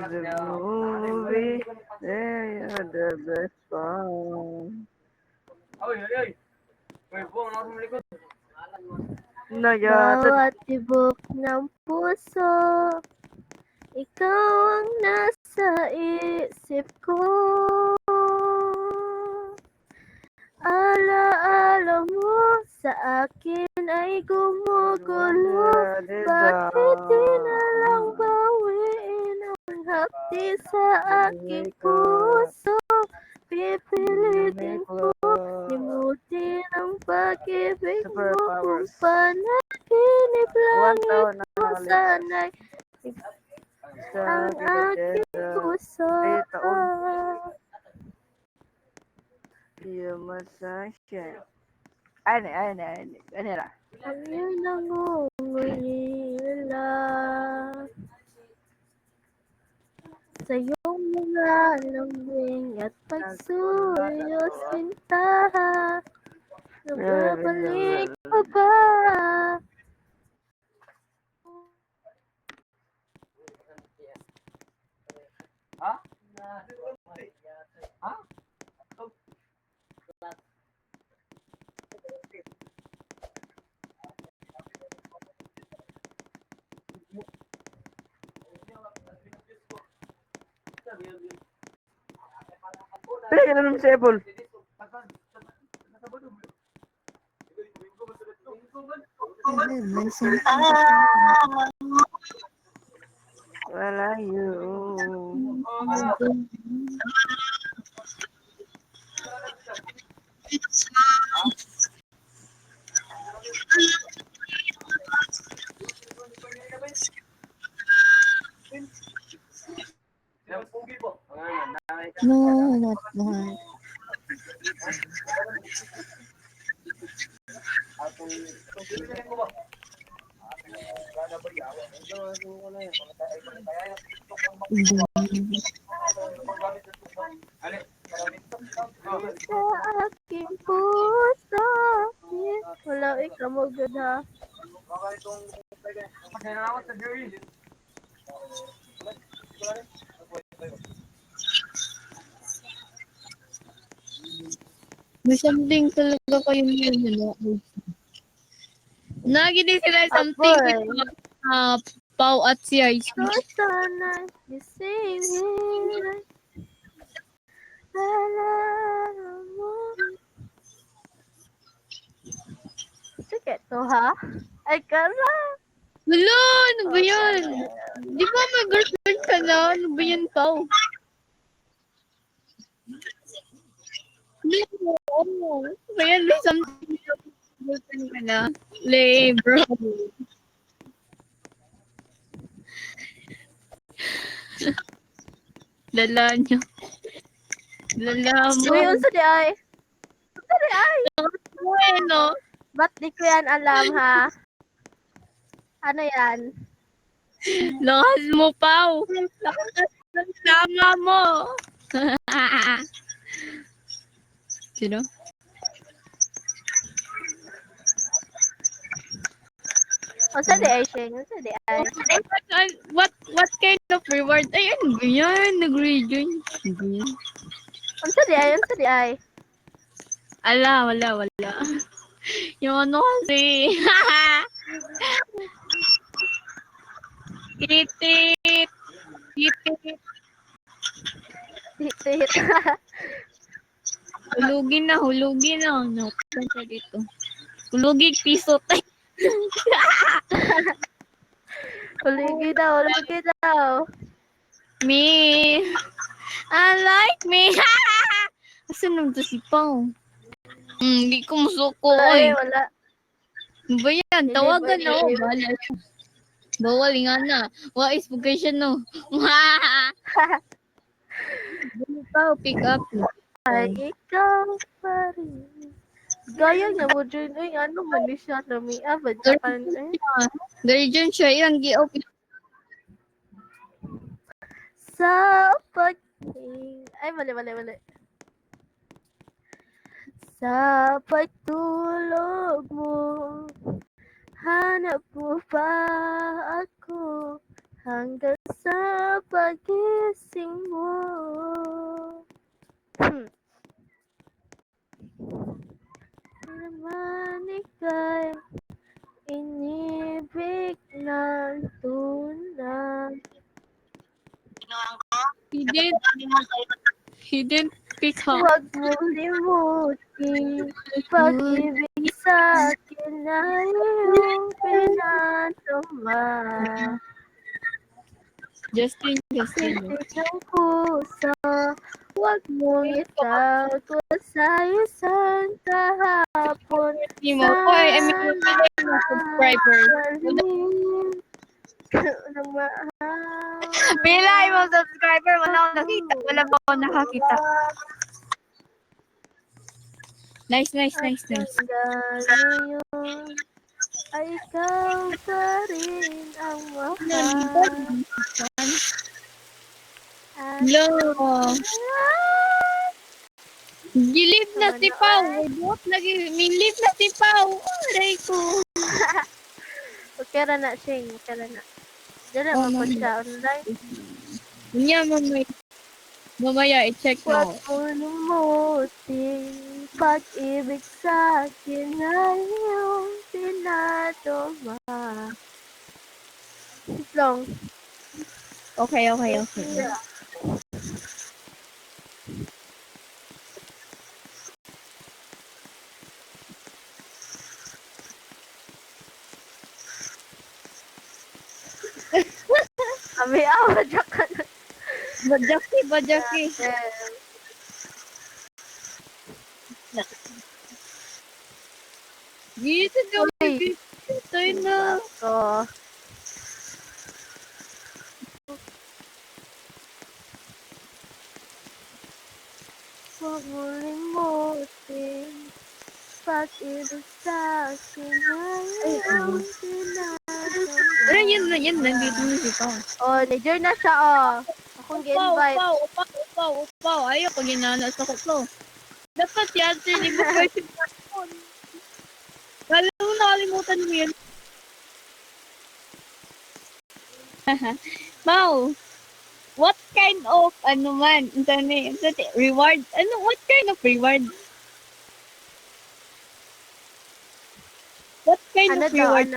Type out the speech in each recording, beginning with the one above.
The movie, they are the best song. Bawat tibok ng puso, ikaw ang nasa isip ko. Alaala mo sa akin ay gumugulo. Bakit di na lang bawiin ang hapdi sa aking puso? Pipilitin ko limutin ang pag-ibig mo kung panaginip langit mo sana'y ang aking puso. You're my sunshine. Ano na? Ang iyong nangungulila sa iyong mga lambing at pagsuyo sinta. Nagbabalik pa ba? Pwede ka naman sa Apple. Wala yun. No, not one. Sa aking puso. Wala, ikaw mo good ha. May something talaga kayong yun. Nagi din sila something with Pau at si Ice So sana gising hirap. Alala mo. Sige to ha. Ay kara. Wala, ano ba yan? Di ba may girlfriend ka na? Ano ba yan, Pau? Ano ba yan? May something girlfriend ka na? Lay, bro. Lala nyo. Lala mo. Uy, unsa di ay? Unsa di ay? Bueno. Ba't di ko yan alam ha? Ano yan? Lakas mo, Pau. Lakas ng tama mo. Sino? Unsa di ay, Shane? Unsa di ay? What kind of reward? Ay, ano ba yan? Nag-rejoin. Ano ba yan? Unsa di ay? Unsa di ay? Ala, wala. Yung ano kasi. Titit. Hit. Hulugin na. No, saan dito? Hulugin piso tayo. Huligi daw. Me. I like me. Asan naman to si Pao? Hindi ko musuko. Ay, wala. Ano ba yan? Hindi, Tawagan na ako. pwede. Bawal nga na. Wa is vocation no. Pao, pick up. Ay, ikaw pa rin. Gaya na mo, Jun. Uy, ano man di siya namia? Badya ka rin. Gardiyan siya. Yan, gi-open. Sa pagting... Ay, mali. Sa pagtulog mo, hanap mo pa ako hanggang sa pagising mo. Naman ika'y inibig ng tunay. He didn't pick up. Huwag mong limutin, pag-ibig sa akin ay iyong pinatuma. Justin. Titik ng puso, huwag mong itago sa isang kahapon. Oy, I mean, yung mga subscriber. Pila yung subscriber. Wala akong nakita. Wala pa akong nakakita. Nice. Ngayon ay ikaw pa rin ang mahal. Lo. Gilip na si Pau. Buot lagi. Milip na si Pau. Aray ko. Okay ra na, Shing. Okay ra na. Diyan na, mapod siya online. Niya, mamaya, i-check Huwag mo. mo limutin, pag-ibig sa akin ay iyong pinatuma. Long. Okay. Kami, madyak ka na. Bajaki. Dito daw. Uy. Ito na. So, huwag mo limutin, pag-ibig sa akin ay iyong pinatuma. Pero yan, nandito na si Pao. Oh, Niger na siya, oh. Akong gi-invite. Upaw. Ayoko, ginana sa ko. Dapat yan, hindi mo pwede pa. Lalo mo nakalimutan mo yun. Mau, what kind of, reward? What kind of reward? What kind Ano of daw, reward?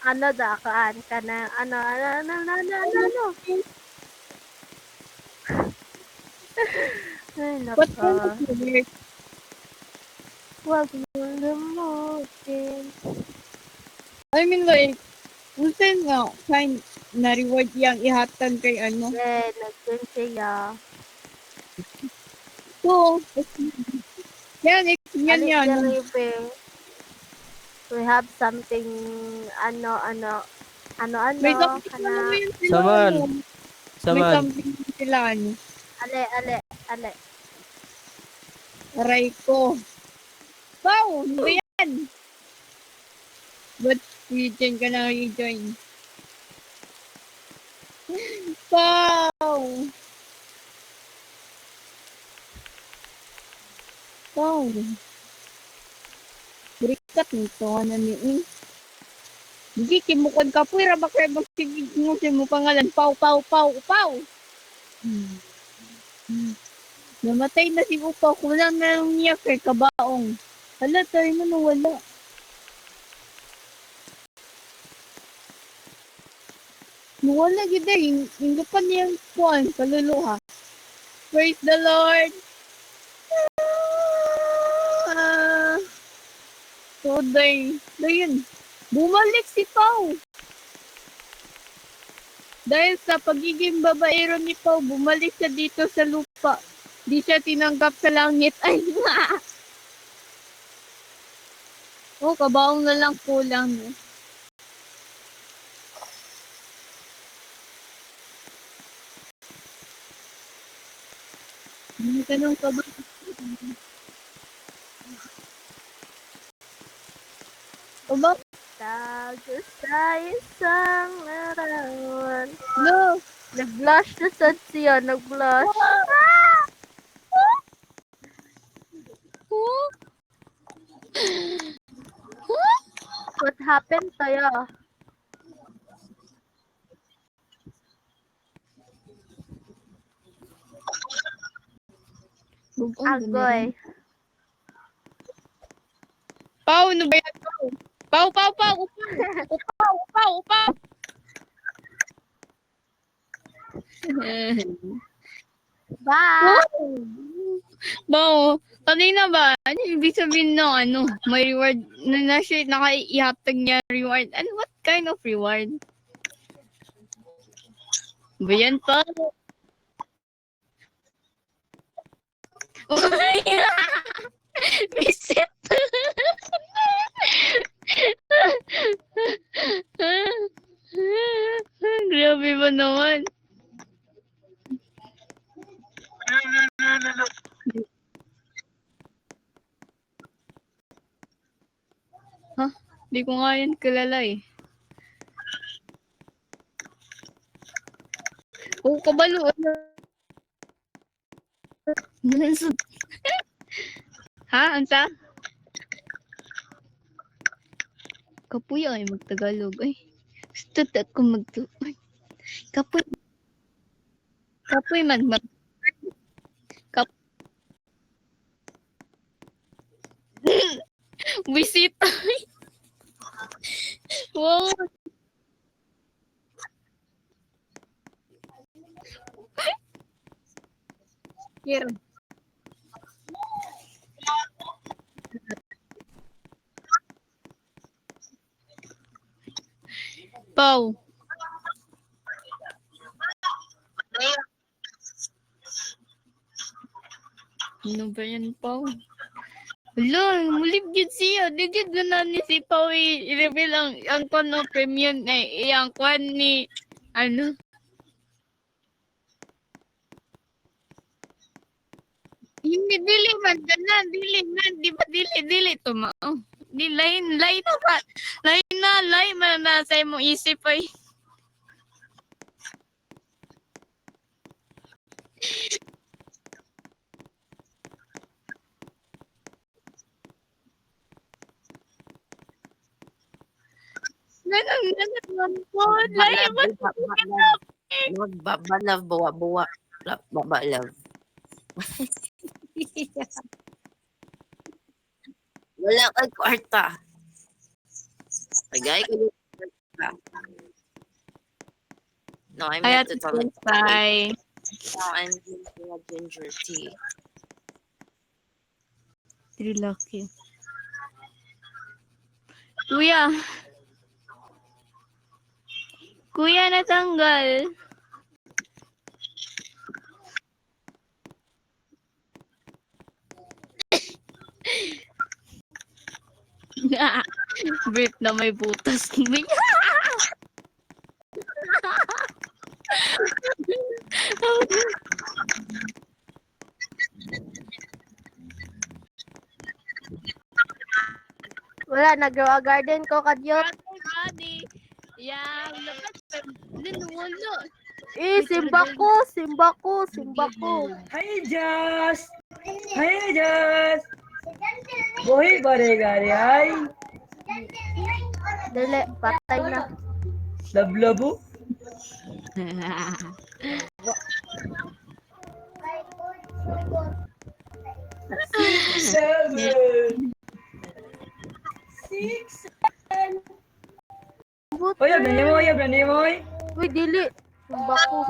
ano daw, kaan ka na, ano. Ay, What nako. kind of reward? Huwag mo limutin. I mean, like, unsan nga, kind na reward yang ihatan kay ano? Nag-dun siya. So, yan. We have something, ano, May something kana, ano yun sila. Saman. May something sila, ano. ale. Aray ko. Wow, ano ba yan? Ba't region ka na rejoin? Wow! Berikat nito, ano ni Hindi, kimukan ka po, rabak sigig mo pangalan. Pau! Namatay na si Upaw, kulang na lang niya kay kabaong. Hala, tayo mo nawala. Nawala gid eh, hindi pa niyang kuwan, kaluluha. Praise the Lord! So, dayon, bumalik si Pau. Dahil sa pagiging babaero ni Pau, bumalik siya dito sa lupa. Di siya tinanggap sa langit. Ay, nga! Oh, kabaong na lang kulang. Eh. Hindi ka nang kabaong. Kabaong? Tago sa isang larawan. No! Nag-blush na sad siya, nag-blush. What happened to you? Agoy. Pau, ano ba yan? Pau, Pau, Pau, upaw, upaw, upaw. Bye! Bao, kanina ba? Ano ibig sabihin ng ano? May reward na naka-ihatag niya reward. Ano, what kind of reward? Ba yan pa? Visit. Grabe ba naman? Ha? Di ko nga yan kilala eh. Oo, kabalo. Ha? Ansa? Kapuya ay magtagalog. Ay, gusto ako ay, kapuy. Kapuy man. Kap Bisita. Wow. Here. Pau. Ano ba yan, Pau? Hello, mulib yun siya. Di yun na ni si Pau i-reveal ang kono premium ang kwan ni ano. Hindi dili man ganan, dili na, di ba dili to mao. Di lain na ba? Lain man na sa imong isip ay. Ganun po. Lain man. Magbabalav, buwa-buwa. Babalav. Wala kay kwarta. Pagay ko yung kwarta. No, I meant to tell it. Bye. No, I'm drinking a ginger tea. Very lucky. Kuya. Kuya, natanggal. Brief na may butas. Wala, nag-grow a garden ko, kadyot. Body. Yang dapat wala. Simba ko. Hi, Josh! Hi, Josh! Boy, barega रे ay. Dili, patay na. Lablabo. Seven. Six. Oy, brand mo. Uy, dili. Simba ko.